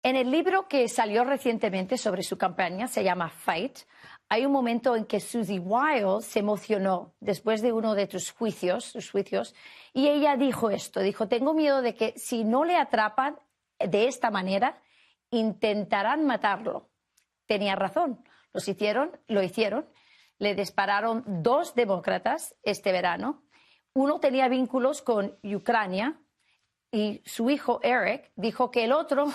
En el libro que salió recientemente sobre su campaña, se llama Fight, hay un momento en que Susie Wiles se emocionó después de uno de sus juicios, y ella dijo esto, dijo, tengo miedo de que si no le atrapan de esta manera, intentarán matarlo. Tenía razón, lo hicieron, le dispararon 2 demócratas este verano, uno tenía vínculos con Ucrania y su hijo Eric dijo que el otro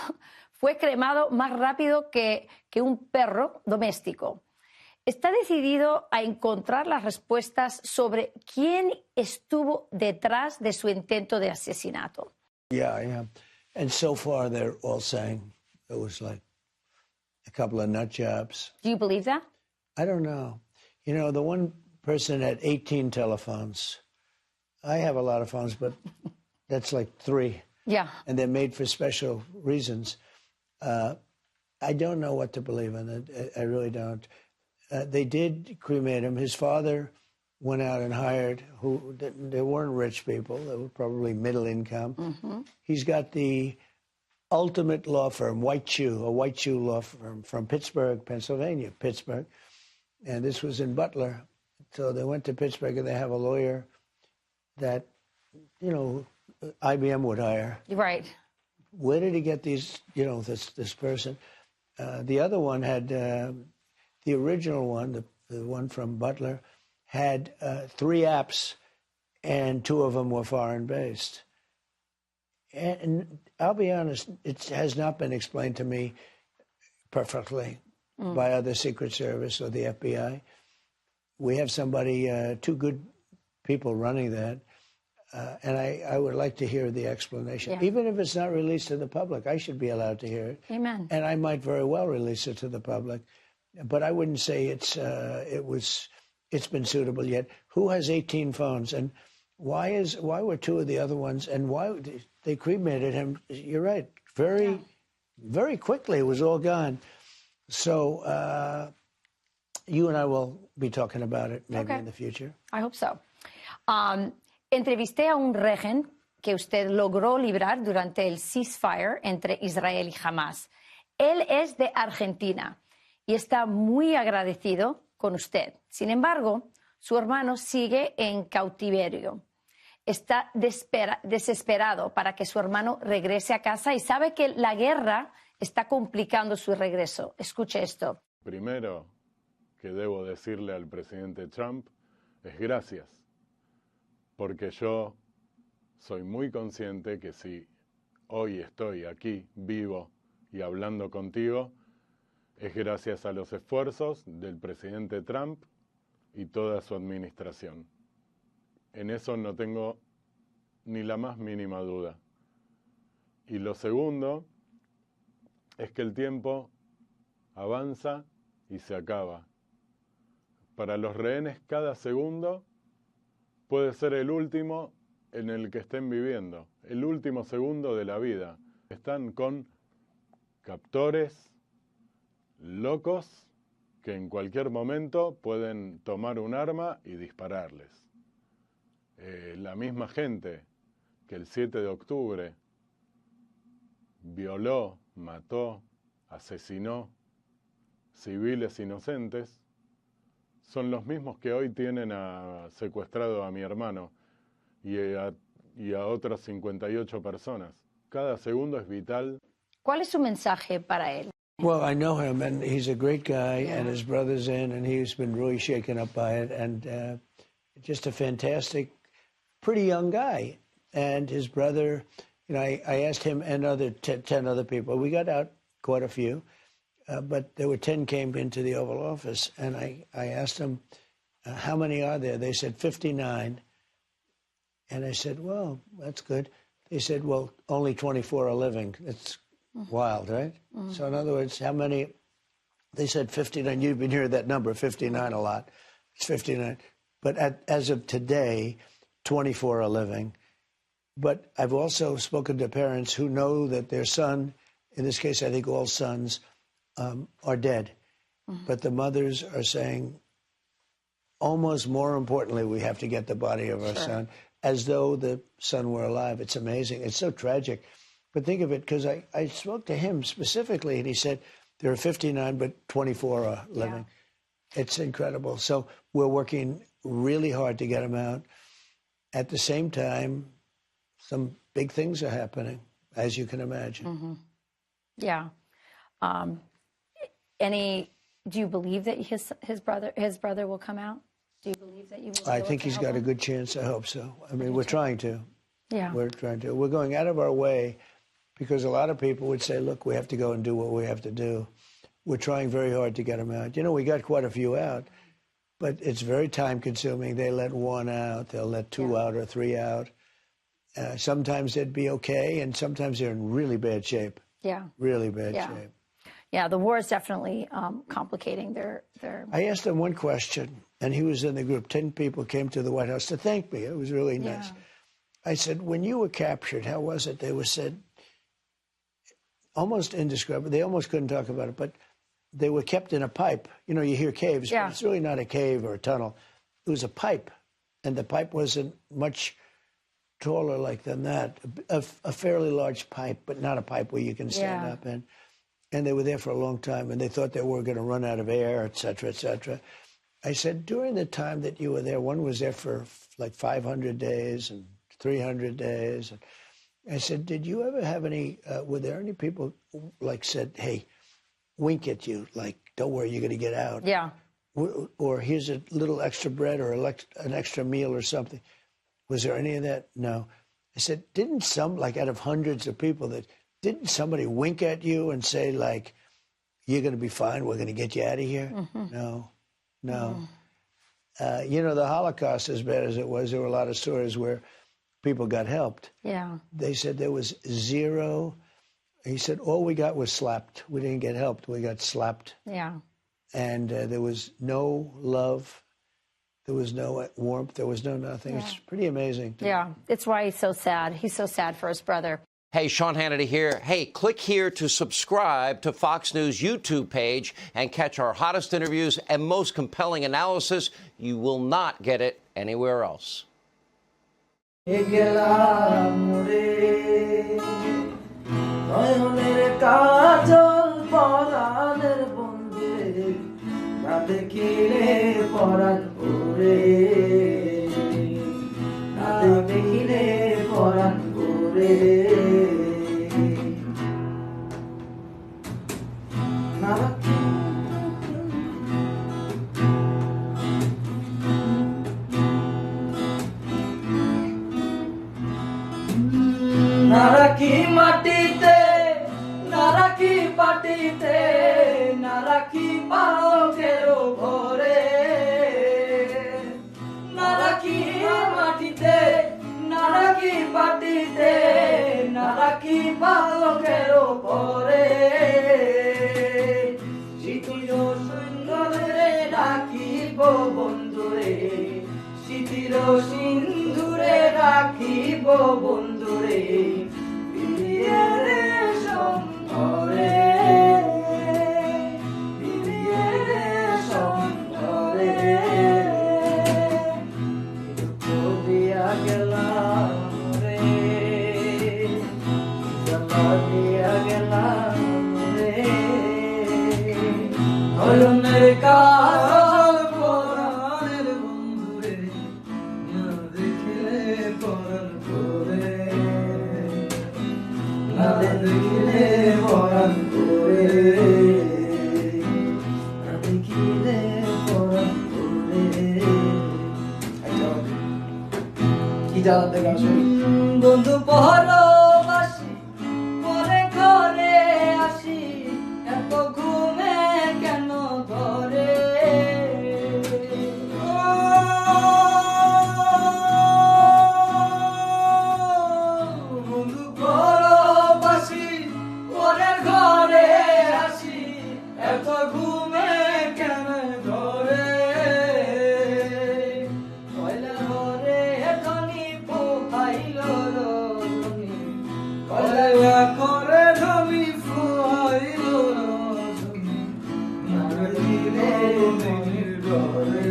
fue cremado más rápido que un perro doméstico. Está decidido a encontrar las respuestas sobre quién estuvo detrás de su intento de asesinato. Yeah. And so far they're all saying it was like a couple of nut jobs. Do you believe that? I don't know. You know, the one person had 18 telephones. I have a lot of phones, but that's like 3. Yeah. And they're made for special reasons. I don't know what to believe in it. I really don't. They did cremate him. His father went out and hired they weren't rich people. They were probably middle income. Mm-hmm. He's got the ultimate law firm, a white shoe law firm from Pittsburgh, Pennsylvania, Pittsburgh. And this was in Butler. So they went to Pittsburgh and they have a lawyer that, you know, IBM would hire. Right. Where did he get these, you know, this person? The other one had, the original one, the one from Butler, had 3 apps, and 2 of them were foreign-based. And I'll be honest, it has not been explained to me perfectly by other Secret Service or the FBI. We have somebody, 2 good people running that. And I would like to hear the explanation. Yeah. Even if it's not released to the public, I should be allowed to hear it. Amen. And I might very well release it to the public. But I wouldn't say it's been suitable yet. Who has 18 phones? And why were 2 of the other ones? And why they cremated him? You're right. Very quickly, it was all gone. So you and I will be talking about it maybe in the future. I hope so. Entrevisté a un rehén que usted logró librar durante el ceasefire entre Israel y Hamas. Él es de Argentina y está muy agradecido con usted. Sin embargo, su hermano sigue en cautiverio. Está desesperado para que su hermano regrese a casa y sabe que la guerra está complicando su regreso. Escuche esto. Primero que debo decirle al presidente Trump es gracias, porque yo soy muy consciente que si hoy estoy aquí vivo y hablando contigo, es gracias a los esfuerzos del presidente Trump y toda su administración. En eso no tengo ni la más mínima duda. Y lo segundo es que el tiempo avanza y se acaba. Para los rehenes cada segundo puede ser el último en el que estén viviendo, el último segundo de la vida. Están con captores locos que en cualquier momento pueden tomar un arma y dispararles. La misma gente que el 7 de octubre violó, mató, asesinó civiles inocentes, son los mismos que hoy tienen secuestrado a mi hermano y a otras 58 personas. Cada segundo es vital. ¿Cuál es su mensaje para él? Well, I know him, and he's a great guy, and his brother's in, and he's been really shaken up by it, and just a fantastic, pretty young guy. And his brother, you know, I asked him and 10 other people. We got out quite a few, but there were 10 came into the Oval Office, and I asked them, how many are there? They said 59. And I said, well, that's good. They said, well, only 24 are living. It's wild, right? So in other words, how many? They said 59. You've been hearing that number, 59 a lot. It's 59. But as of today, 24 are living. But I've also spoken to parents who know that their son, in this case, I think all sons, are dead. But the mothers are saying, almost more importantly, we have to get the body of our son, as though the son were alive. It's amazing. It's so tragic. But think of it, because I spoke to him specifically, and he said there are 59, but 24 are living. Yeah. It's incredible. So we're working really hard to get him out. At the same time, some big things are happening, as you can imagine. Mm-hmm. Yeah. Do you believe that his brother will come out? Do you believe that you will? I think he's got a good chance. I hope so. I mean, we're trying to. Yeah. We're trying to. We're going out of our way, because a lot of people would say, look, we have to go and do what we have to do. We're trying very hard to get them out. You know, we got quite a few out, but it's very time consuming. They let one out, they'll let two out or three out. Sometimes they'd be okay, and sometimes they're in really bad shape. Yeah. Really bad shape. Yeah, the war is definitely complicating their... I asked him one question, and he was in the group. 10 people came to the White House to thank me. It was really nice. I said, when you were captured, how was it? They said, almost indescribable. They almost couldn't talk about it, but they were kept in a pipe. You know, you hear caves, but it's really not a cave or a tunnel. It was a pipe, and the pipe wasn't much taller like than that. A fairly large pipe, but not a pipe where you can stand up in. And they were there for a long time, and they thought they were going to run out of air, et cetera, et cetera. I said, during the time that you were there, one was there for like 500 days and 300 days. And I said, did you ever have any, were there any people like said, hey, wink at you, like, don't worry, you're going to get out. Yeah. Or here's a little extra bread or an extra meal or something. Was there any of that? No. I said, didn't some, like out of hundreds of people, didn't somebody wink at you and say, like, you're going to be fine, we're going to get you out of here? No. You know, the Holocaust, as bad as it was, there were a lot of stories where people got helped. Yeah. They said there was zero. He said, all we got was slapped. We didn't get helped. We got slapped. Yeah. And there was no love. There was no warmth. There was no nothing. It's pretty amazing. It's why he's so sad. He's so sad for his brother. Hey, Sean Hannity here. Hey, click here to subscribe to Fox News YouTube page and catch our hottest interviews and most compelling analysis. You will not get it anywhere else. নারাকি মাটিতে নারাকি পাটিতে নারাকি পালকের ঘরে নারাকি মাটিতে নারাকি পাটিতে নারাকি পালকের ঘরে শীতির সুন্দরে রাখিব বন্ধুরে শীতির সিন্ধুরে রাখিব বন্ধুরে বন্ধু পরবাসী পরে ঘরে আসি এত ঘুমে কেন ধরে বন্ধু পরবাসী পরে ঘরে আসি এত ঘুমে কেন ধরে কয়লা ঘরে ধনী পোহাইল রজনী কয়লা ঘরে ধনী পোহাইল রজনী নারাকিলে মনির ঘরে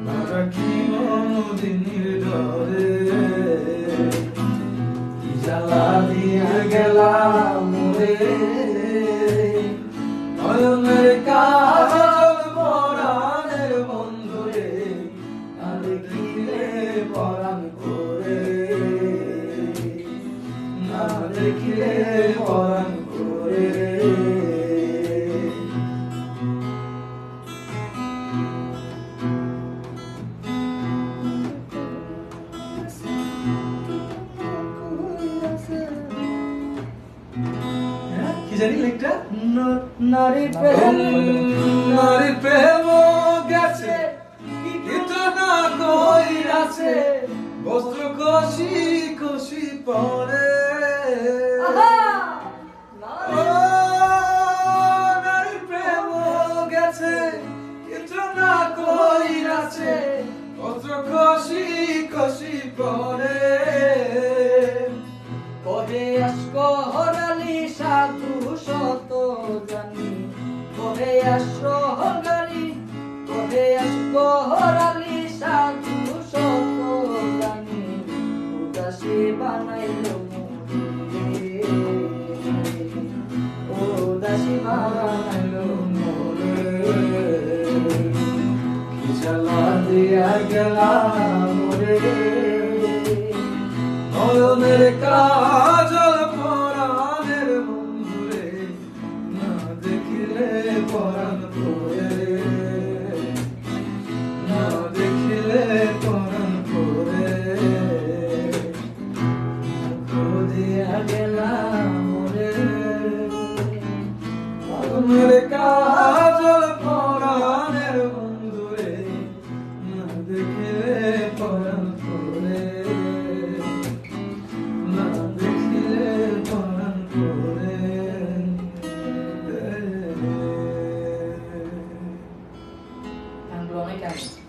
নারাকি মদিনীর ঘরে কি করে নয়নের কাজল পরাণের বন্ধুরে না দেখিলে পরাণ করে না দেখিলে পরাণ করে কি জানি লেখটা নারী প্রেম নারী প্রেম গেছে কিন্তু না কইরাছে বস্ত্র কষি কষি পরে নারী প্রেম গেছে কিন্তু না কইরাছে বস্ত্র কষি কষি পরে কহে আসকহরালি সাধু শত জানি কহে আসকহরালি কহে আসকহরালি সাধু শত জানি উদাসী বানাইলো মোরে উদাসী বানাইলো মোরে কি জ্বালা দিয়া গেলা মোরে নয়নের কাজল পরাণের বন্ধুরে না দেখিলে পরাণ করে না দেখিলে পরাণ করে মুখ দিয়া গেলাম মোরে নয়নের কাজল পরাণের বন্ধুরে না দেখিলে পরাণ করে না দেখিলে পরাণ করে অনেক